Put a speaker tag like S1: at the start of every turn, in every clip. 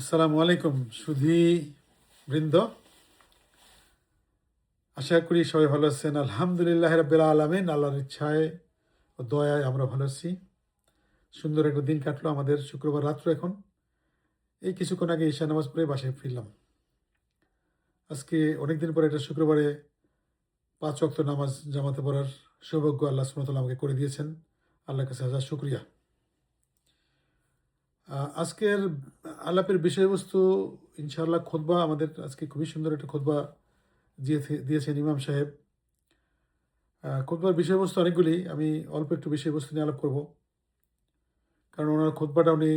S1: আসসালামু আলাইকুম সুধী বৃন্দ। আশা করি সবাই ভালো আছেন। আলহামদুলিল্লাহ রাব্বিল আলামিন, আল্লাহর ইচ্ছায় ও দয়ায় আমরা ভালো আছি। সুন্দর একটা দিন কাটলো আমাদের, শুক্রবার রাত্র এখন। এই কিছুক্ষণ আগে ঈশা নামাজ পড়ে বাসায় ফিরলাম। আজকে অনেকদিন পরে একটা শুক্রবারে 5 ওয়াক্ত নামাজ জামাতে পড়ার সৌভাগ্য আল্লাহ সুবহানাহু ওয়া তাআলা আমাকে করে দিয়েছেন। আল্লাহর কাছে হাজার শুকরিয়া। আজকের আলাপের বিষয়বস্তু ইনশাআল্লাহ খুতবা। আমাদের আজকে খুবই সুন্দর একটা খুতবা দিয়েছেন ইমাম সাহেব। খুতবার বিষয়বস্তু অনেকগুলি, আমি অল্প একটু বিষয়বস্তু নিয়ে আলাপ করব। কারণ ওনার খুতবাটা উনি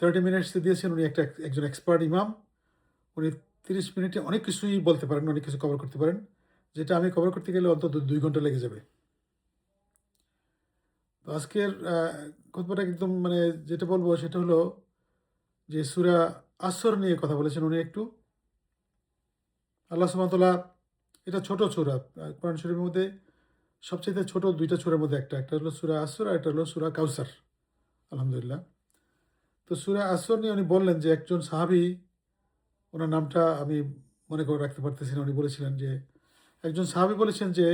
S1: 30 মিনিটসে দিয়েছেন। উনি একজন এক্সপার্ট ইমাম। উনি 30 মিনিটে অনেক কিছুই বলতে পারেন, অনেক কিছু কভার করতে পারেন, যেটা আমি কভার করতে গেলে অন্তত 2 ঘন্টা লেগে যাবে। তো আজকের খুতবাটা একদম মানে যেটা বলবো সেটা হলো যে সূরা আসর নিয়ে কথা বলেছেন উনি একটু। আল্লাহ সুবহানাহু ওয়া তাআলা, এটা ছোট সূরা, কোরআন শরীফের মধ্যে সবচেয়ে ছোট 2টা সূরার মধ্যে একটা হলো সূরা আসর আর একটা হলো সূরা কাউসার। আলহামদুলিল্লাহ। তো সূরা আসর নিয়ে উনি বললেন যে একজন সাহাবী, ওনার নামটা আমি মনে করে রাখতে পারতেছি না, উনি বলেছিলেন যে একজন সাহাবী বলেছেন যে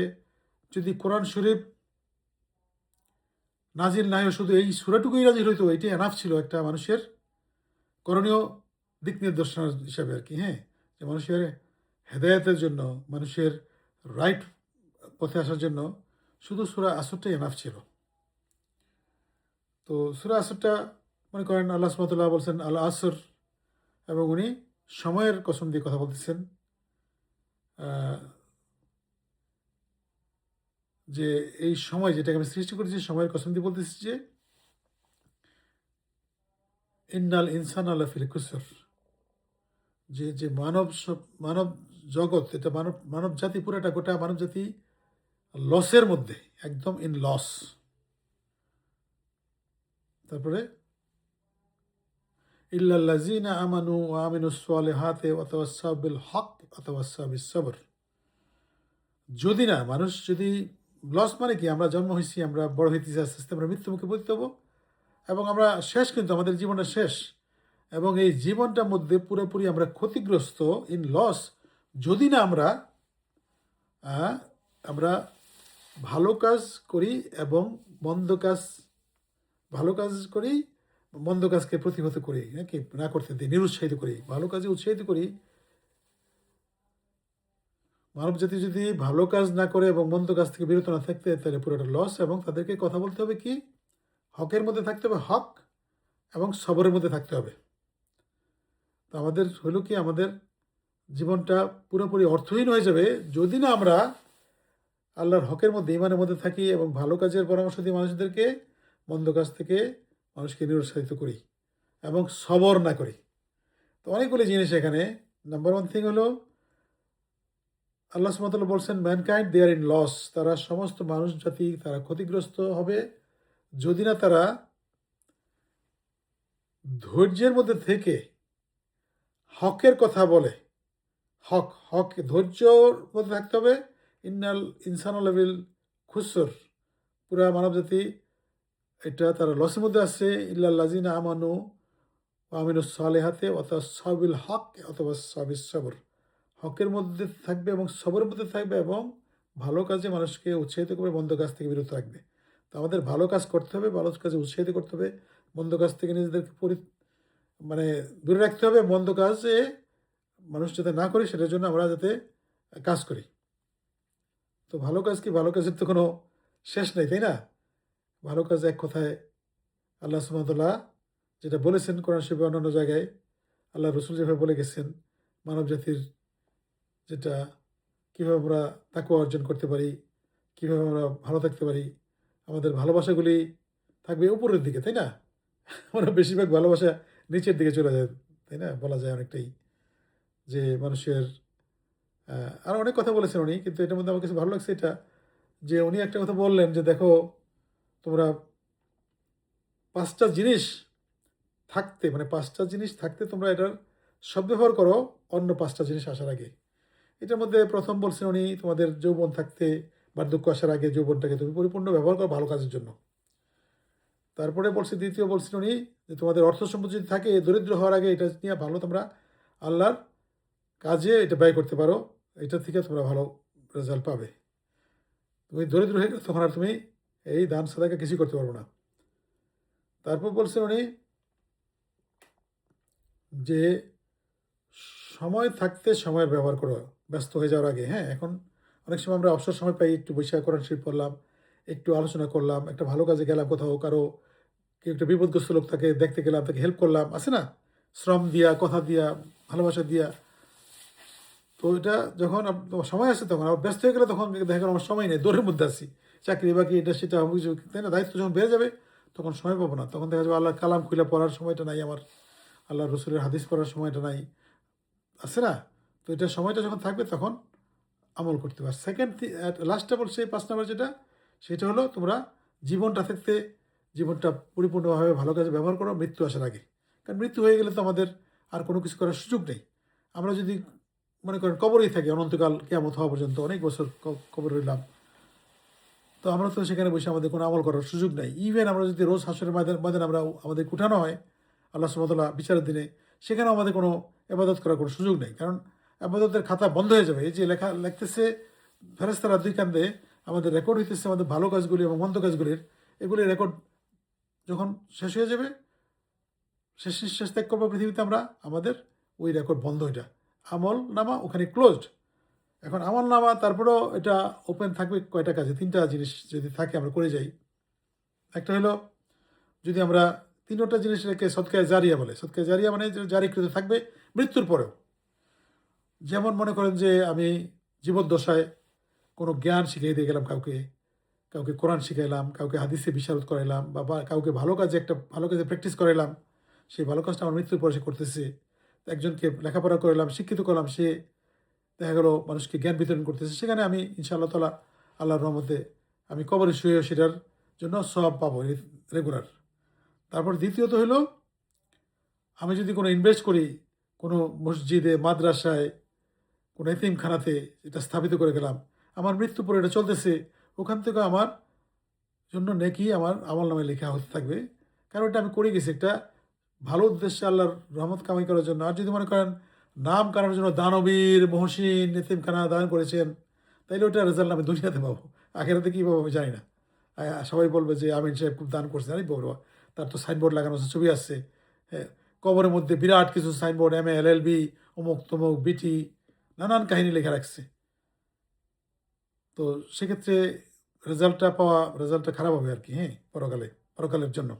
S1: যদি কোরআন শরীফ নাজিল না হয়, শুধু এই সূরাটুকুই নাজিল হইতো, এটাই এনাফ ছিল একটা মানুষের করণীয় দিক নির্দেশনা হিসাবে আর কি। হ্যাঁ, যে মানুষের হেদায়েতের জন্য, মানুষের রাইট পথে আসার জন্য শুধু সূরা আসরটাই এনাফ ছিল। তো সূরা আসরটা মনে করেন আল্লাহ সুবহানাহু ওয়া তাআলা বলছেন আল আসর, এবং উনি সময়ের কসম দিয়ে কথা বলতেছেন যে এই সময় যেটাকে আমি সৃষ্টি করেছি, সময়ের কসম দিয়ে বলতেছি যে ইন্নাল ইনসান আল্লাহ ফিল খুসর, যে যে মানব জগৎ, এটা মানব জাতি, পুরাটা গোটা মানব জাতি লসের মধ্যে, একদম ইন লস। তারপরে ইল্লাল্লাযিনা আমানু ওয়া আমিলুস সালিহাতি ওয়া তাওয়াসসাউ বিল হক ওয়া তাওয়াসসাউ বিস সবর। যদি না মানুষ, যদি লস মানে কি, আমরা জন্ম হয়েছি, আমরা বড় হইতেছি, আস্তে আস্তে আমরা মৃত্যুমুখে পতিত হবো, এবং আমরা শেষ, কিন্তু আমাদের জীবনটা শেষ, এবং এই জীবনটার মধ্যে পুরোপুরি আমরা ক্ষতিগ্রস্ত, ইন লস, যদি না আমরা আমরা ভালো কাজ করি এবং মন্দ কাজ, ভালো কাজ করি, মন্দ কাজকে প্রতিহত করি, নাকি না করতে দিই, নিরুৎসাহিত করি, ভালো কাজে উৎসাহিত করি। মানব জাতি যদি ভালো কাজ না করে এবং মন্দ কাজ থেকে বিরত না থাকতে, তাহলে পুরোটা লস। এবং তাদেরকে কথা বলতে হবে কি, হকের মধ্যে থাকতে হবে, হক এবং সবরের মধ্যে থাকতে হবে। তো আমাদের হলো কি, আমাদের জীবনটা পুরোপুরি অর্থহীন হয়ে যাবে যদি না আমরা আল্লাহর হকের মধ্যে, ইমানের মধ্যে থাকি এবং ভালো কাজের পরামর্শ দিয়ে মানুষদেরকে মন্দ কাজ থেকে মানুষকে নিরুৎসাহিত করি এবং সবর না করি। তো অনেকগুলি জিনিস এখানে। নাম্বার 1 থিং হলো আল্লাহ সুবহানাহু ওয়া তাআলা বলছেন mankind they are in loss, তারা সমস্ত মানুষ জাতি তারা ক্ষতিগ্রস্ত হবে যদি না তারা ধৈর্যের মধ্যে থেকে হকের কথা বলে। হক ধৈর্যর মধ্যে থাকতে হবে। ইন্নাল ইনসানুল বিল খুসর, পুরা মানব জাতি এটা তারা লসের মধ্যে আসছে। ইল্লাল্লাযিনা আমানু ওয়া আমিলুস সালিহাতি ওয়া তাওয়াসাউ বিল হক ওয়া তাওয়াসাউ বিস সবর, হকের মধ্যে থাকবে এবং সবরের মধ্যে থাকবে, এবং ভালো কাজে মানুষকে উৎসাহিত করবে, মন্দ কাজ থেকে বিরত রাখবে। তো আমাদের ভালো কাজ করতে হবে, ভালো কাজে উৎসাহিত করতে হবে, মন্দ কাজ থেকে নিজেদেরকে মানে দূরে রাখতে হবে। মন্দ কাজে মানুষ যাতে না করি, সেটার জন্য আমরা যাতে কাজ করি। তো ভালো কাজ কি, ভালো কাজের তো কোনো শেষ নেই, তাই না? ভালো কাজ এক কথায় আল্লাহ সুবহানাহু ওয়া তাআলা যেটা বলেছেন কোরআন শরীফে, অন্যান্য জায়গায় আল্লাহ রসুল যেভাবে বলে গেছেন, মানব জাতির যেটা কীভাবে আমরা তাকওয়া অর্জন করতে পারি, কীভাবে আমরা ভালো থাকতে পারি, আমাদের ভালোবাসাগুলি থাকবে উপরের দিকে, তাই না? আমরা বেশিরভাগ ভালোবাসা নিচের দিকে চলে যায়, তাই না? বলা যায় অনেকটাই যে মানুষের আরও অনেক কথা বলেছেন উনি, কিন্তু এটার মধ্যে আমার কাছে ভালো লাগছে এটা, যে উনি একটা কথা বললেন যে দেখো, তোমরা 5টা জিনিস থাকতে, মানে 5টা জিনিস থাকতে তোমরা এটার সদ্ব্যবহার করো অন্য 5টা জিনিস আসার আগে। এটার মধ্যে প্রথম বলছেন উনি, তোমাদের যৌবন থাকতে, বার্ধক্য আসার আগে যৌবনটাকে তুমি পরিপূর্ণ ব্যবহার করো ভালো কাজের জন্য। তারপরে বলছে, দ্বিতীয় বলছেন উনি যে তোমাদের অর্থ সম্পদ যদি থাকে, দরিদ্র হওয়ার আগে এটা নিয়ে ভালো তোমরা আল্লাহর কাজে এটা ব্যয় করতে পারো, এটা থেকে তোমরা ভালো রেজাল্ট পাবে। তুমি দরিদ্র হয়ে গেলে তখন আর তুমি এই দান সাদাকা কিছুই করতে পারবো না। তারপর বলছেন উনি যে সময় থাকতে সময়ের ব্যবহার করো, ব্যস্ত হয়ে যাওয়ার আগে। হ্যাঁ, এখন অনেক সময় আমরা অবসর সময় পাই, একটু বৈশাখ কোরআন শরীফ পড়লাম, একটু আলোচনা করলাম, একটা ভালো কাজে গেলাম, কোথাও কারো কেউ একটা বিপদগ্রস্ত লোক তাকে দেখতে গেলাম, তাকে হেল্প করলাম, আছে না, শ্রম দিয়া, কথা দিয়া, ভালোবাসা দিয়া। তো এটা যখন তোমার সময় আছে তখন আবার ব্যস্ত হয়ে গেলে তখন দেখা গেল আমার সময় নেই, দৌড়ের মধ্যে আছি, চাকরি বাকি এটা সেটা অভিযোগ, তাই না, দায়িত্ব যখন বেড়ে যাবে তখন সময় পাবো না, তখন দেখা যাবে আল্লাহর কালাম খুলে পড়ার সময়টা নাই আমার, আল্লাহ রসুলের হাদিস পড়ার সময়টা নাই, আছে না। তো এটা সময়টা যখন থাকবে তখন আমল করতে পার। সেকেন্ড লাস্টটা বলছে 5 নম্বর যেটা, সেটা হলো তোমরা জীবনটা থাকতে জীবনটা পরিপূর্ণভাবে ভালো কাজে ব্যবহার করো মৃত্যু আসার আগে। কারণ মৃত্যু হয়ে গেলে তো আমাদের আর কোনো কিছু করার সুযোগ নেই। আমরা যদি মনে করেন কবরেই থাকি অনন্তকাল, কিয়ামত হওয়া পর্যন্ত অনেক বছর কবর রইলাম, তো আমরা তো সেখানে বসে আমাদের কোনো আমল করার সুযোগ নাই। ইভেন আমরা যদি রোজ হাসরের ময়দানে আমরা আমাদের উঠানো হয় আল্লাহ সুবহানাহু ওয়া তাআলা বিচারের দিনে, সেখানেও আমাদের কোনো ইবাদত করার কোনো সুযোগ নেই, কারণ ইবাদতের খাতা বন্ধ হয়ে যাবে। এই যে লিখতেছে ফেরেশতারা দুই কান্দে, আমাদের রেকর্ড হইতেছে আমাদের ভালো কাজগুলি এবং মন্দ কাজগুলির, এগুলির রেকর্ড যখন শেষ হয়ে যাবে, শেষ নিঃশ্বাস ত্যাগ করবো পৃথিবীতে আমরা, আমাদের ওই রেকর্ড বন্ধ, এটা আমল নামা ওখানে ক্লোজড। এখন আমল নামা তারপরেও এটা ওপেন থাকবে কয়টা কাজে, 3টা জিনিস যদি থাকে আমরা করে যাই। একটা হলো যদি আমরা 3টা জিনিস রেখে সদকায়ে জারিয়া বলে, সদকায়ে জারিয়া মানে যে জারিকৃত থাকবে মৃত্যুর পরেও। যেমন মনে করেন যে আমি জীবদ্দশায় কোনো জ্ঞান শিখিয়ে দিয়ে গেলাম কাউকে, কাউকে কোরআন শিখাইলাম, কাউকে হাদিসে বিশারদ করাইলাম, বা কাউকে ভালো কাজে একটা ভালো কাজে প্র্যাকটিস করাইলাম, সেই ভালো কাজটা আমার মৃত্যুর পরে সে করতেছে। একজনকে লেখাপড়া করালাম, শিক্ষিত করলাম, সে দেখা গেলো মানুষকে জ্ঞান বিতরণ করতেছে, সেখানে আমি ইনশাআল্লাহ তাআলা আল্লাহর রহমতে আমি কবরে শুয়ে সেটার জন্য সওয়াব পাবো রেগুলার। তারপর দ্বিতীয়ত হলো আমি যদি কোনো ইনভেস্ট করি কোনো মসজিদে, মাদ্রাসায়, কোনো এতিমখানাতে, এটা স্থাপিত করে গেলাম, আমার মৃত্যু পরে এটা চলতেছে, ওখান থেকে আমার জন্য নেকি আমার আমলনামায় লেখা হতে থাকবে, কারণ এটা আমি করে গেছি একটা ভালো উদ্দেশ্যে আল্লাহর রহমত কামাই করার জন্য। আর যদি মনে করেন নাম কারানোর জন্য দানবীর, মহসিন, এতিমখানা দান করেছেন, তাইলে ওটা রেজাল্ট আমি দুনিয়াতে পাবো, আখেরাতে কী পাবো আমি জানি না। সবাই বলবে যে আমিন সাহেব খুব দান করছেন, আরে বলবো তার তো সাইনবোর্ড লাগানো আছে, ছবি আসছে, হ্যাঁ, কবরের মধ্যে বিরাট কিছু সাইনবোর্ড, MA LLB অমুক তমুক BT, নানান কাহিনী লেখা রাখছে। তো সেক্ষেত্রে রেজাল্টটা খারাপ হবে আর কি, হ্যাঁ, পরকালের জন্য।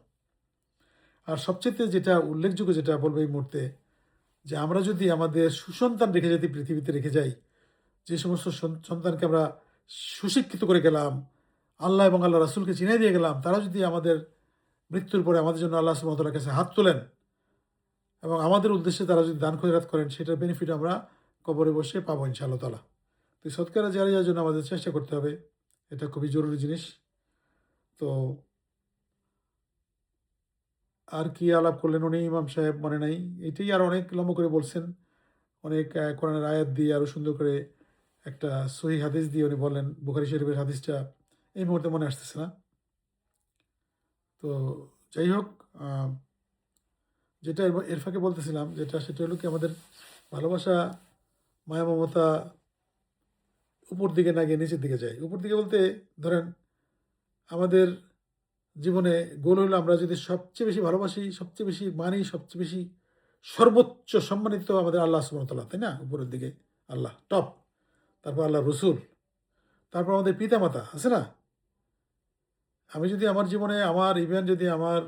S1: আর সবচেয়ে যেটা উল্লেখযোগ্য যেটা বলবো এই মুহূর্তে, যে আমরা যদি আমাদের সুসন্তান রেখে যদি পৃথিবীতে রেখে যাই, যে সমস্ত সন্তানকে আমরা সুশিক্ষিত করে গেলাম, আল্লাহ এবং আল্লাহ রাসূলকে চিনিয়ে দিয়ে গেলাম, তারা যদি আমাদের মৃত্যুর পরে আমাদের জন্য আল্লাহ সুবহানাহু ওয়া তাআলার কাছে হাত তোলেন এবং আমাদের উদ্দেশ্যে তারা যদি দান খয়রাত করেন, সেটার বেনিফিট আমরা কবরে বসে পাবো ইনশাআল্লাহ তাআলা। তো সৎকারে জারিয়ার জন্য আমাদের চেষ্টা করতে হবে, এটা খুবই জরুরি জিনিস। তো আর কি আলাপ করলেন উনি ইমাম সাহেব মনে নাই, এটাই আর অনেক লম্বা করে বলছেন, অনেক কোরআনের আয়াত দিয়ে আরও সুন্দর করে একটা সহিহ হাদিস দিয়ে উনি বললেন, বুখারী শরীফের হাদিসটা এই মুহূর্তে মনে আসতেছে না। তো যাই হোক, যেটা এর ফাঁকে বলতেছিলাম যেটা, সেটা হলো কি আমাদের ভালোবাসা, মায়া মমতা উপর দিকে না গিয়ে নিচের দিকে যায়। উপর দিকে বলতে ধরেন আমাদের জীবনে গোল হলো আমরা যদি সবচেয়ে বেশি ভালোবাসি, সবচেয়ে বেশি মানি, সবচেয়ে বেশি সর্বোচ্চ সম্মানিত আমাদের আল্লাহ সুবহানাহু ওয়া তাআলা, তাই না, উপরের দিকে আল্লাহ টপ, তারপর আল্লাহ রসুল, তারপর আমাদের পিতামাতা, আছে না। আমি যদি আমার জীবনে আমার ইমান যদি আমার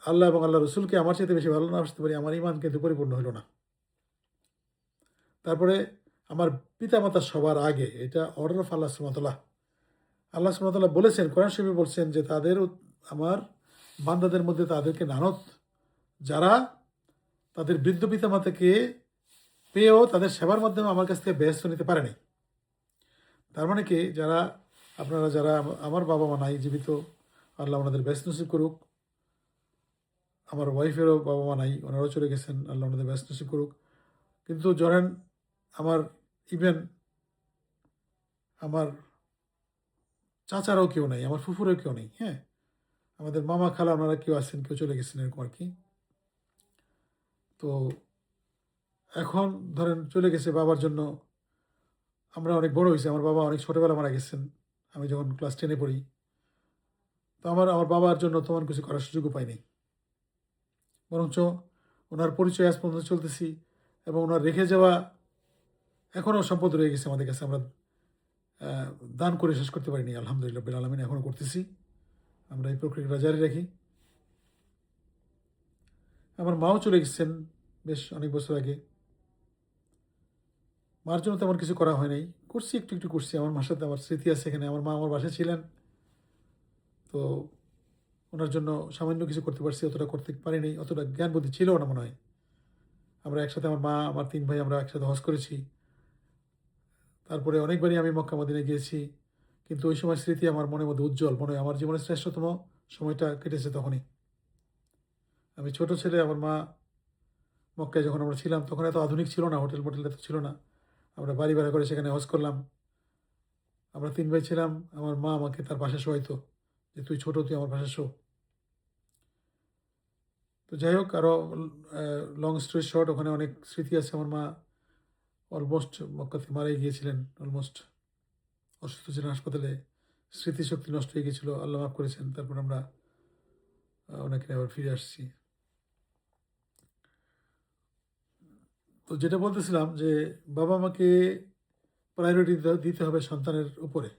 S1: আল্লাহ এবং আল্লাহ রসুলকে আমার চাইতে বেশি ভালো না আসতে পারি, আমার ইমান কিন্তু পরিপূর্ণ হলো না। তারপরে আমার পিতামাতা সবার আগে, এটা অর্ডার অফ আল্লাহ সুবহানাহু ওয়া তাআলা। আল্লাহ সুবহানাহু ওয়া তাআলা বলেছেন, কোরআন শরীফে বলছেন যে তাদের আমার বান্দাদের মধ্যে তাদেরকে নানত যারা তাদের বৃদ্ধ পিতামাতাকে পেয়েও তাদের সেবার মাধ্যমে আমার কাছ থেকে ব্যস্ত নিতে পারেনি। তার মানে কি, যারা আপনারা যারা আমার বাবা মা নাই জীবিত, আল্লাহ ওনাদের ব্যস্ত নসিব করুক। আমার ওয়াইফেরও বাবা মা নাই, ওনারাও চলে গেছেন, আল্লাহ ওনাদের ব্যস্ত নসিব করুক। কিন্তু ধরেন আমার ইভেন আমার চাচারাও কেউ নেই, আমার ফুফুরও কেউ নেই, হ্যাঁ, আমাদের মামা খালা ওনারা কেউ আছেন, কেউ চলে গেছেন এরকম আর কি। তো এখন ধরেন চলে গেছে বাবার জন্য আমরা অনেক বড় হয়েছি। আমার বাবা অনেক ছোটোবেলা মারা গেছেন, আমি যখন ক্লাস 10-এ পড়ি। তো আমার আমার বাবার জন্য তেমন কিছু করার সুযোগও পাইনি। বরঞ্চ ওনার পরিচয় আজ পর্যন্ত চলতেছি, এবং ওনার রেখে যাওয়া এখনও সম্পদ রয়ে গেছে আমাদের কাছে। আমরা আহ, দান করে শেষ করতে পারিনি, আলহামদুলিল্লাহ রাব্বিল আলামিন, এখনও করতেছি। আমরা এই প্রক্রিয়াটা জারি রাখি। আমার মাও চলে গেছেন বেশ অনেক বছর আগে। মার জন্য তেমন কিছু করা হয় নাই, করছি একটু একটু করছি। আমার মার সাথে আমার স্মৃতি আছে এখানে। আমার মা আমার বাসায় ছিলেন, তো ওনার জন্য সামান্য কিছু করতে পারছি, অতটা করতে পারিনি, অতটা জ্ঞান বুদ্ধি ছিল না মনে হয়। আমরা একসাথে, আমার মা আমার 3 ভাই, আমরা একসাথে হজ করেছি। তারপরে অনেকবারই আমি মক্কা মদিনায় গিয়েছি, কিন্তু ওই সময় স্মৃতি আমার মনের মধ্যে উজ্জ্বল। মনে হয় আমার জীবনের শ্রেষ্ঠতম সময়টা কেটেছে তখনই। আমি ছোট ছেলে, আমার মা মক্কায় যখন আমরা ছিলাম তখন এত আধুনিক ছিল না, হোটেল মোটেল এত ছিল না। আমরা বাড়ি ভাড়া করে সেখানে হজ করলাম। আমরা 3 ভাই ছিলাম। আমার মা আমাকে তার পাশে শোয়াইতো, যে তুই ছোট, তুই আমার পাশে শো। তো যাই হোক, আরও লং স্টোরি শর্ট, ওখানে অনেক স্মৃতি আছে। আমার মা অলমোস্ট মক্কাতে মারাই গিয়েছিলেন, অলমোস্ট অসুস্থ ছিলেন হাসপাতালে, স্মৃতিশক্তি নষ্ট হয়ে গিয়েছিল, আল্লাহ মাফ করেছেন। তারপর আমরা ওনাকে নিয়ে আবার ফিরে আসছি। তো যেটা বলতেছিলাম যে বাবা মাকে প্রায়োরিটি দিতে হবে সন্তানের উপরে।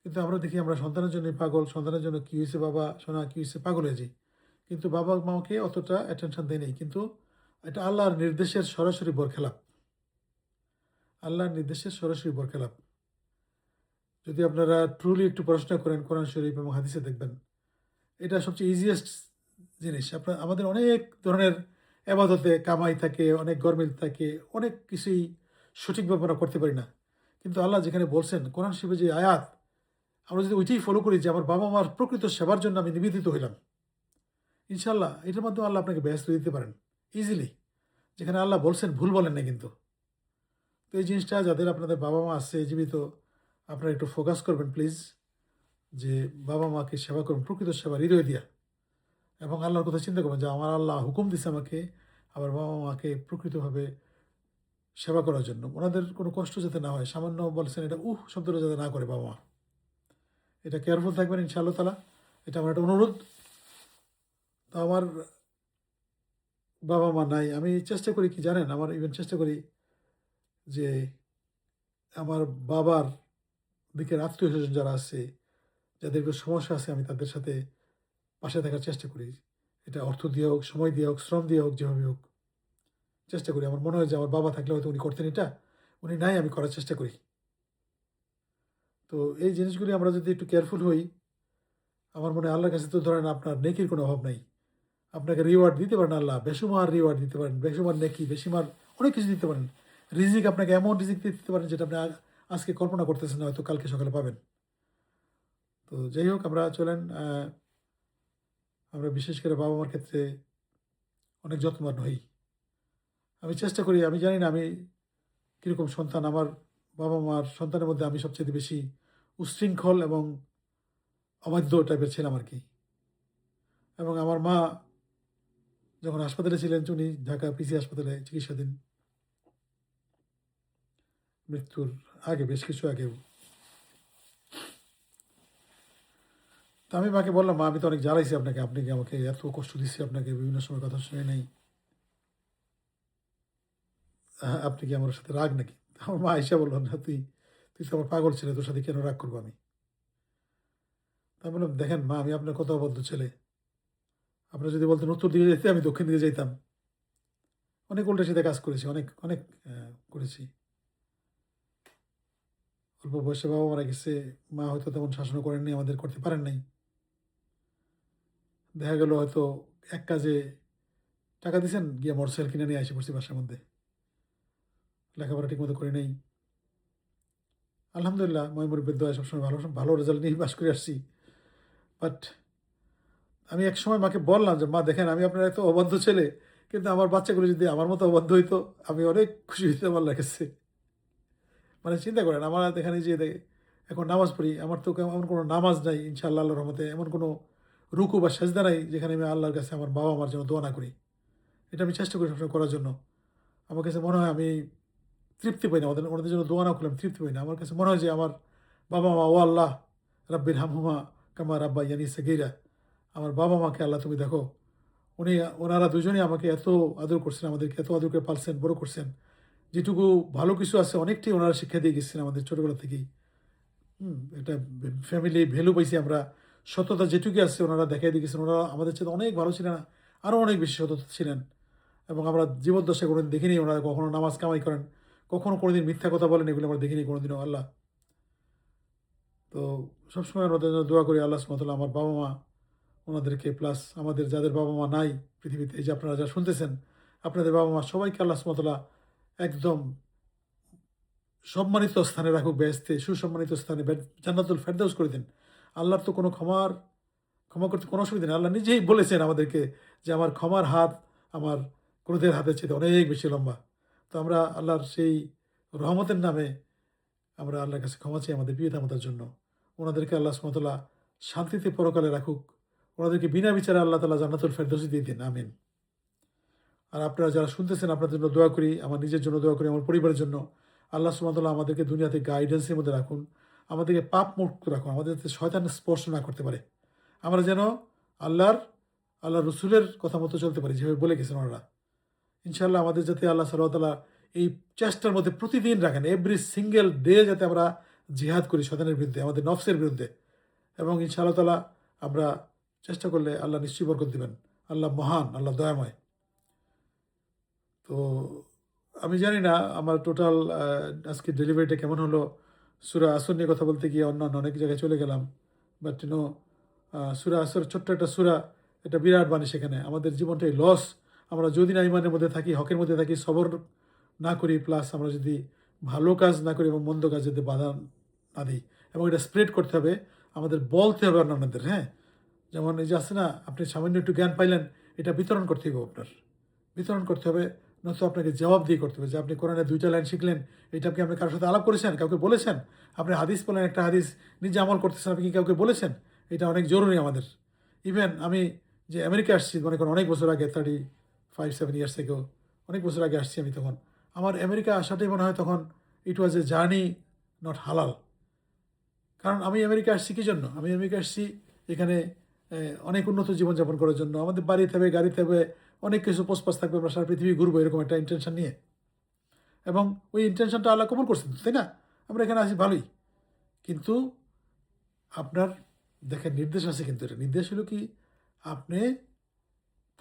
S1: কিন্তু আমরা দেখি আমরা সন্তানের জন্য পাগল, সন্তানের জন্য কী হয়েছে বাবা শোনা, কী হয়েছে পাগল হয়ে যাই। কিন্তু বাবা মাকে অতটা অ্যাটেনশন দেয় নেই। কিন্তু এটা আল্লাহর নির্দেশের সরাসরি বরখেলাপ, আল্লাহর নির্দেশের সরাসরি বরখেলাপ। যদি আপনারা ট্রুলি একটু পড়াশোনা করেন কোরআন শরীফ এবং হাদিসে, দেখবেন এটা সবচেয়ে ইজিয়েস্ট জিনিস। আমাদের অনেক ধরনের এবাদতে কামাই থাকে, অনেক গরমিল থাকে, অনেক কিছুই সঠিকভাবে আমরা করতে পারি না। কিন্তু আল্লাহ যেখানে বলছেন কোরআন শরীফে যে আয়াত, আমরা যদি ওইটাই ফলো করি যে আমার বাবা মার প্রকৃত সেবার জন্য আমি নিবেদিত হইলাম, ইনশাল্লাহ এটার মাধ্যমে আল্লাহ আপনাকে ব্যস্ত দিতে পারেন ইজিলি। যেখানে আল্লাহ বলছেন, ভুল বলেন না কিন্তু। তো এই জিনিসটা যাদের আপনাদের বাবা মা আছে জীবিত, আপনারা একটু ফোকাস করবেন প্লিজ, যে বাবা মাকে সেবা করুন, প্রকৃত সেবা হৃদয় দিয়া। এবং আল্লাহর কথা চিন্তা করবেন যে আমার আল্লাহ হুকুম দিছে আমাকে আমার বাবা মাকে প্রকৃতভাবে সেবা করার জন্য, ওনাদের কোনো কষ্ট যাতে না হয়। সামান্য বলছেন এটা শব্দটা যাতে না করে বাবা মা, এটা কেয়ারফুল থাকবেন ইনশাআল্লাহ তালা। এটা আমার একটা অনুরোধ। তো আমার বাবা মা নাই, আমি চেষ্টা করি কি জানেন, আমার ইভেন চেষ্টা করি যে আমার বাবার দিকের আত্মীয় স্বজন যারা আছে, যাদের একটু সমস্যা আছে, আমি তাদের সাথে পাশে থাকার চেষ্টা করি। এটা অর্থ দিয়ে হোক, সময় দিয়ে হোক, শ্রম দিয়ে হোক, যেভাবে হোক চেষ্টা করি। আমার মনে হয় যে আমার বাবা থাকলে হয়তো উনি করতেন এটা, উনি নাই, আমি করার চেষ্টা করি। তো এই জিনিসগুলি আমরা যদি একটু কেয়ারফুল হই, আমার মনে হয় আল্লাহর কাছে তো ধরেন আপনার নেকির কোনো অভাব নাই। আপনাকে রিওয়ার্ড দিতে পারেন আল্লাহ, বেসুমার রিওয়ার্ড দিতে পারেন, বেসুমার নেকি, বেসুমার অনেক কিছু দিতে পারেন। রিজিক আপনাকে এমন রিজিক দিতে পারেন যেটা আপনি আজকে কল্পনা করতেছেন না, হয়তো কালকে সকালে পাবেন। তো যাই হোক, আমরা চলেন, আমরা বিশেষ করে বাবা মার ক্ষেত্রে অনেক যত্নবান হই। আমি চেষ্টা করি, আমি জানি না আমি কীরকম সন্তান। আমার বাবা মার সন্তানের মধ্যে আমি সবচেয়ে বেশি উচ্ছৃঙ্খল এবং অবাধ্য টাইপের ছিলাম আর কি। এবং আমার মা যখন হাসপাতালে ছিলেন, উনি ঢাকা পিসি হাসপাতালে চিকিৎসাধীন, মৃত্যুর আগে, বেশ কিছু আগেও। তো আমি মাকে বললাম, মা আমি তো অনেক জ্বালাইছি আপনাকে, আপনি কি আমাকে এত কষ্ট দিচ্ছি, আপনাকে বিভিন্ন সময় কথা শুনে নেই, আপনি কি আমার সাথে রাগ নাকি? আমার মা আইসা বললো, না তুই তুই তো আমার পাগল ছেলে, তোর সাথে কেন রাগ করবো আমি? তা বললাম, দেখেন মা, আমি আপনার কত অবদ্ধ ছেলে। আপনার যদি বলতেন উত্তর দিকে যেতে, আমি দক্ষিণ দিকে যেতাম। অনেক উল্টা সিধা কাজ করেছি, অনেক অনেক করেছি। অল্প বয়সে বাবা মারা গেছে, মা হয়তো তেমন শাসনও করেননি, আমাদের করতে পারেন নাই। দেখা গেল হয়তো এক কাজে টাকা দিয়েছেন, গিয়ে মোটরসাইকেল কিনে নিয়ে এসে পড়ছি বাসার মধ্যে। লেখাপড়া ঠিকমতো করি নাই। আলহামদুলিল্লাহ, ময়মুরব্বির দোয়া সবসময় ভালো ভালো রেজাল্ট নিয়ে পাস করে আসছি। বাট আমি এক সময় মাকে বললাম যে মা দেখেন, আমি আপনার এত অবাধ্য ছেলে, কিন্তু আমার বাচ্চাগুলো যদি আমার মতো অবাধ্য হইতো, আমি অনেক খুশি হইতে আমার লাগেছে। মানে চিন্তা করেন, আমার এখানে যে এখন নামাজ পড়ি, আমার তো এমন কোনো নামাজ নাই ইনশাআল্লাহ আল্লাহর রহমতে, এমন কোনো রুকু বা সেজদা নাই যেখানে আমি আল্লাহর কাছে আমার বাবা মার জন্য দোয়া না করি। এটা আমি চেষ্টা করি সবসময় করার জন্য। আমার কাছে মনে হয় আমি তৃপ্তি পাই না। ওনাদের জন্য দোয়া না করলে আমি তৃপ্তি পাই না। আমার কাছে মনে হয় যে আমার বাবা-মা, ও আল্লাহ রাব্বির হামহুমা কামা রাব্বায়ানি সগীরা। আমার বাবা-মাকে আল্লাহ তুমি দেখো। উনি ওনারা দুজনেই আমাকে এত আদর করছেন, আমাদেরকে এত আদর করে পালছেন, বড় করছেন। যেটুকু ভালো কিছু আছে অনেকটাই ওনারা শিক্ষা দিয়ে গেছেন আমাদের ছোটবেলা থেকেই। একটা ফ্যামিলি ভ্যালু পাইছি আমরা। সততা যেটুকু আছে ওনারা দেখাই দিয়ে গেছেন। ওনারা আমাদের চেয়ে অনেক ভালো ছিলেন, আরও অনেক বেশি সতত ছিলেন। এবং আমরা জীবদ্দশায় কোনোদিন দেখিনি ওনারা কখনো নামাজ কামাই করেন, কখনো কোনোদিন মিথ্যা কথা বলেন, এগুলো আমরা দেখিনি কোনোদিনও আল্লাহ। তো সবসময় ওনাদের জন্য দোয়া করি আল্লাহ সুবহানাহু ওয়া তাআলা আমার বাবা-মা ওনাদেরকে প্লাস আমাদের যাদের বাবা-মা নাই পৃথিবীতে, এই যে আপনারা যা শুনতেছেন, আপনাদের বাবা-মা সবাইকে আল্লাহ সুবহানাহু ওয়া তাআলা একদম সম্মানিত স্থানে রাখুক বেহেশতে, সুসম্মানিত স্থানে জান্নাতুল ফেরদাউস করে দিন। আল্লাহর তো কোনো ক্ষমা করতে কোনো অসুবিধা নেই। আল্লাহ নিজেই বলেছেন আমাদেরকে যে, আমার ক্ষমার হাত আমার ক্রোধের হাতের চাইতে অনেক বেশি লম্বা। তো আমরা আল্লাহর সেই রহমতের নামে আমরা আল্লাহর কাছে ক্ষমা চাই আমাদের পিতা-মাতার জন্য। ওনাদেরকে আল্লাহ সুবহানাহু ওয়া তাআলা শান্তিতে পরকালে রাখুক। ওনাদেরকে বিনা বিচারে আল্লাহ তাআলা জান্নাতুল ফেরদাউসে দিয়ে দিন। আমিন। আর আপনারা যারা শুনতেছেন আপনাদের জন্য দোয়া করি, আমার নিজের জন্য দোয়া করি, আমার পরিবারের জন্য। আল্লাহ সুবহানাহু ওয়া তাআলা আমাদেরকে দুনিয়াতে গাইডেন্সের মধ্যে রাখুন। আমাদেরকে পাপ মুক্ত রাখুন। আমাদের যাতে শয়তান স্পর্শ না করতে পারে। আমরা যেন আল্লাহর আল্লাহ রসুলের কথা মতো চলতে পারি, যেভাবে বলে গেছেন ওনারা। ইনশাআল্লাহ আমাদের যাতে আল্লাহ সুবহানাহু ওয়া তাআলা এই চেষ্টার মধ্যে প্রতিদিন রাখেন। এভরি সিঙ্গেল ডে যাতে আমরা জিহাদ করি শয়তানের বিরুদ্ধে, আমাদের নফসের বিরুদ্ধে। এবং ইনশাআল্লাহ তাআলা আমরা চেষ্টা করলে আল্লাহ নিশ্চয়ই বরকত দিবেন। আল্লাহ মহান, আল্লাহ দয়াময়। তো আমি জানি না আমার টোটাল আজকে ডেলিভারিটা কেমন হলো। সূরা আসর নিয়ে কথা বলতে গিয়ে অন্যান্য অনেক জায়গায় চলে গেলাম। বাট সূরা আসর ছোট্ট একটা সূরা, এটা বিরাট বাণী সেখানে। আমাদের জীবনটাই লস। আমরা যদি না ঈমানের মধ্যে থাকি, হকের মধ্যে থাকি, সবর না করি, প্লাস আমরা যদি ভালো কাজ না করি এবং মন্দ কাজ যাতে বাধা না দিই এবং এটা স্প্রেড করতে হবে, আমাদের বলতে হবে অন্যান্যদের, হ্যাঁ? যেমন এই যে আছে না, আপনি সামান্য একটু জ্ঞান পাইলেন, এটা বিতরণ করতে হবে আপনার। বিতরণ করতে হবে, নয়তো আপনাকে জবাব দিয়ে করতে হবে যে আপনি কোরআনের ২টা লাইন শিখলেন, এটা কি আপনি কারোর সাথে আলাপ করেছেন? কাউকে বলেছেন? আপনি হাদিস পড়লেন, একটা হাদিস নিজে আমল করতেছেন, আপনি কি কাউকে বলেছেন? এটা অনেক জরুরি আমাদের। ইভেন আমি যে আমেরিকা আসছি মনে করেন অনেক বছর আগে 35-7 ইয়ার্স থেকেও অনেক বছর আগে আসছি আমি তখন। আমার আমেরিকা আসাটাই মনে হয় তখন ইট ওয়াজ এ জার্নি নট হালাল। কারণ আমি আমেরিকা আসছি কী জন্য? আমি আমেরিকা আসছি এখানে অনেক উন্নত জীবনযাপন করার জন্য। আমাদের বাড়ি থাকবে, গাড়ি থাকবে, অনেক কিছু পোসপাস থাকবে, আমরা সারা পৃথিবী ঘুরবো এরকম একটা ইন্টেনশন নিয়ে। এবং ওই ইন্টেনশনটা আল্লাহ কবুল করছেন, তাই না? আমরা এখানে আসি ভালোই। কিন্তু আপনার দেখেন নির্দেশ আছে, কিন্তু এটা নির্দেশ হলো কি, আপনি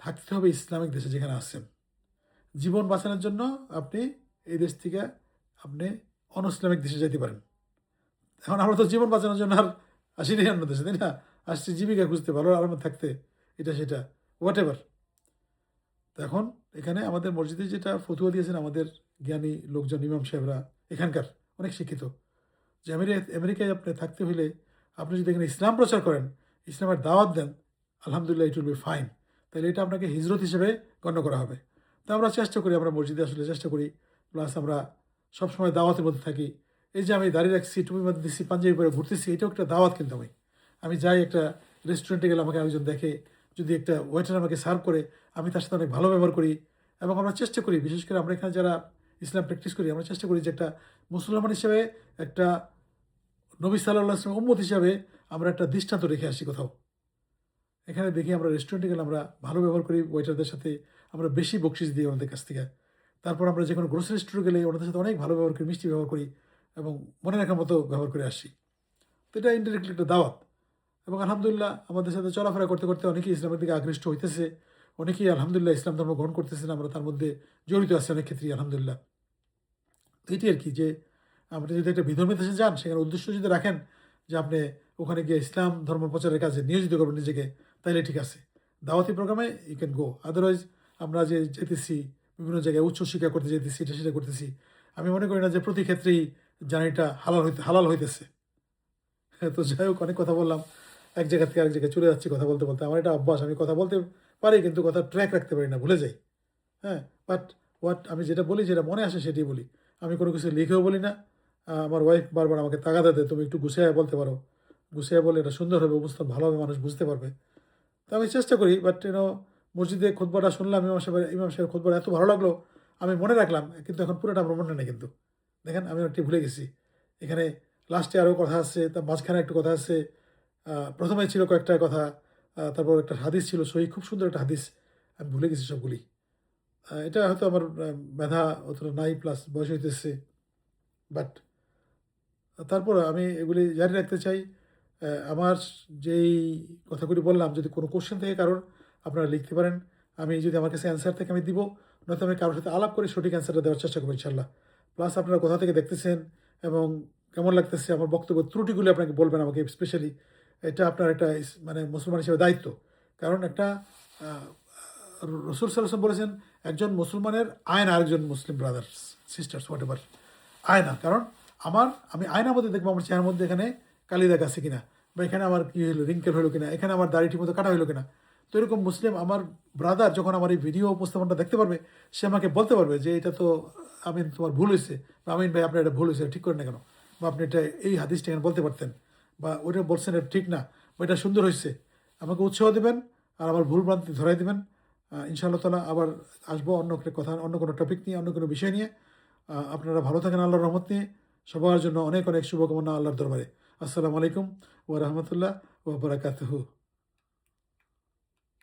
S1: থাকতে হবে ইসলামিক দেশে যেখানে আসছেন। জীবন বাঁচানোর জন্য আপনি এই দেশ থেকে আপনি অন-ইসলামিক দেশে যাইতে পারেন। এখন আমরা তো জীবন বাঁচানোর জন্য আর আসিনি অন্য দেশে, তাই না? আসছি জীবিকা খুঁজতে, ভালো আরামে থাকতে, এটা সেটা হোয়াট এভার। তো এখন এখানে আমাদের মসজিদে যেটা ফতুয়া দিয়েছেন আমাদের জ্ঞানী লোকজন, ইমাম সাহেবরা এখানকার অনেক শিক্ষিত, যে আমেরিকায় আপনি থাকতে হইলে আপনি যদি এখানে ইসলাম প্রচার করেন, ইসলামের দাওয়াত দেন, আলহামদুলিল্লাহ ইট উইল বি ফাইন। তাহলে এটা আপনাকে হিজরত হিসেবে গণ্য করা হবে। তো আমরা চেষ্টা করি, আমরা মসজিদে আসলে চেষ্টা করি, প্লাস আমরা সবসময় দাওয়াতের মধ্যে থাকি। এই যে আমি দাঁড়িয়ে রাখছি, টুপির মধ্যে দিচ্ছি, পাঞ্জাবি পরে ঘুরতেছি, এটাও একটা দাওয়াত। কিন্তু আমি যাই একটা রেস্টুরেন্টে গেলে আমাকে একজন দেখে, যদি একটা ওয়েটার আমাকে সার্ভ করে, আমি তার সাথে অনেক ভালো ব্যবহার করি। এবং আমরা চেষ্টা করি, বিশেষ করে আমরা এখানে যারা ইসলাম প্র্যাকটিস করি, আমরা চেষ্টা করি যে একটা মুসলমান হিসেবে, একটা নবী সাল্লাল্লাহু আলাইহি ওয়াসাল্লাম উম্মত হিসাবে আমরা একটা দৃষ্টান্ত রেখে আসি কোথাও। এখানে দেখি আমরা রেস্টুরেন্টে গেলে আমরা ভালো ব্যবহার করি ওয়েটারদের সাথে, আমরা বেশি বকশিস দিই ওনাদের কাছ থেকে। তারপর আমরা যেকোনো গ্রোসারি স্টোরে গেলে ওনাদের সাথে অনেক ভালো ব্যবহার করি, মিষ্টি ব্যবহার করি এবং মনে রাখার মতো ব্যবহার করে আসি। তো এটা ইনডাইরেক্টলি একটা দাওয়াত। এবং আলহামদুলিল্লাহ আমাদের সাথে চলাফেরা করতে করতে অনেকেই ইসলামের দিকে আকৃষ্ট হইতেছে, অনেকেই আলহামদুলিল্লাহ ইসলাম ধর্ম গ্রহণ করতেছেন, আমরা তার মধ্যে জড়িত আছি অনেক ক্ষেত্রেই আলহামদুলিল্লাহ। তো এটি আর কি, যে আপনি যদি একটা বিধর্মী দেশে যান, সেখানে উদ্দেশ্য যদি রাখেন যে আপনি ওখানে গিয়ে ইসলাম ধর্ম প্রচারের কাজে নিয়োজিত করবেন নিজেকে, তাইলে ঠিক আছে, দাওয়াতি প্রোগ্রামে ইউ ক্যান গো। আদারওয়াইজ আমরা যে যেতেছি বিভিন্ন জায়গায় উচ্চশিক্ষা করতে যেতেছি, এটা সেটা করতেছি, আমি মনে করি না যে প্রতি ক্ষেত্রেই জার্নিটা হালাল হইতেছে। তো যাই হোক, অনেক কথা বললাম, এক জায়গা থেকে আরেক জায়গায় চলে যাচ্ছি কথা বলতে বলতে। আমার এটা অভ্যাস, আমি কথা বলতে পারি কিন্তু কথা ট্র্যাক রাখতে পারি না, ভুলে যাই। হ্যাঁ, বাট আমি যেটা বলি, যেটা মনে আসে সেটাই বলি। আমি কোনো কিছু লিখেও বলি না। আমার ওয়াইফ বারবার আমাকে তাগাদা দেয়, তুমি একটু গুছিয়ে বলতে পারো, গুছিয়ে বলে এটা সুন্দর হবে, উপস্থান ভালো হবে, মানুষ বুঝতে পারবে। তো আমি চেষ্টা করি, বাট মসজিদে খুতবাটা শুনলাম, ইমাম সাহেবের খুতবাটা এত ভালো লাগলো, আমি মনে রাখলাম, কিন্তু এখন পুরোটা আমার মনে নেই কিন্তু। দেখেন আমি একটু ভুলে গেছি। এখানে লাস্টে আরও কথা আছে, তার মাঝখানে একটু কথা আছে। ১ম এ ছিল কয়েকটা কথা, তারপর একটা হাদিস ছিল সহিহ, খুব সুন্দর একটা হাদিস। আমি ভুলে গেছি সবগুলি। এটা হয়তো আমার মেধা অতটা নাই, প্লাস বয়স হইতেছে। বাট তারপরও আমি এগুলি জারি রাখতে চাই। আমার যেই কথাগুলি বললাম, যদি কোনো কোশ্চেন থাকে কারোর, আপনারা লিখতে পারেন। আমি যদি আমার কাছে অ্যান্সার থাকে আমি দিব, নয়তো আমি কারোর সাথে আলাপ করে সঠিক অ্যান্সারটা দেওয়ার চেষ্টা করব ইনশাআল্লাহ। প্লাস আপনারা কোথা থেকে দেখতেছেন এবং কেমন লাগতেছে আমার বক্তব্য, ত্রুটিগুলি আপনাকে বলবেন আমাকে স্পেশালি। এটা আপনার একটা মানে মুসলমান হিসেবে দায়িত্ব। কারণ একটা আ রসুল সাল্লাল্লাহু আলাইহি ওয়াসাল্লাম বলেছেন, একজন মুসলমানের আয়না আরেকজন মুসলিম ব্রাদার্স, সিস্টার্স, হোয়াটএভার। আয়না। কারণ আমি আয়নার মধ্যে দেখবো আমার চেহারার মধ্যে এখানে কালি দাগ আছে কিনা, বা এখানে আমার কি হলো, রিঙ্কেল হলো কিনা, এখানে আমার দাড়ি ঠিকমতো কাটা হলো কিনা। তো এরকম মুসলিম আমার ব্রাদার যখন আমার এই ভিডিও উপস্থাপনটা দেখতে পারবে, সে আমাকে বলতে পারবে যে এটা তো আমিন, তোমার ভুল হয়েছে, বা আমিন ভাই আপনার এটা ভুল হয়েছে, ঠিক করেন না কেন, বা আপনি এটা এই হাদিসটা এখানে বলতে পারতেন, বা ওইটা বলছেন এটা ঠিক না, বা এটা সুন্দর হয়েছে। আমাকে উৎসাহ দেবেন আর আমার ভুল ভ্রান্তি ধরাই দেবেন। ইনশাআল্লাহ তাআলা আবার আসবো অন্য একটা কথা, অন্য কোনো টপিক নিয়ে, অন্য কোনো বিষয় নিয়ে। আপনারা ভালো থাকেন আল্লাহর রহমত নিয়ে। সবার জন্য অনেক অনেক শুভকামনা আল্লাহর দরবারে। আসসালামু আলাইকুম ওয়া রাহমাতুল্লাহ ওয়া বারাকাতুহু।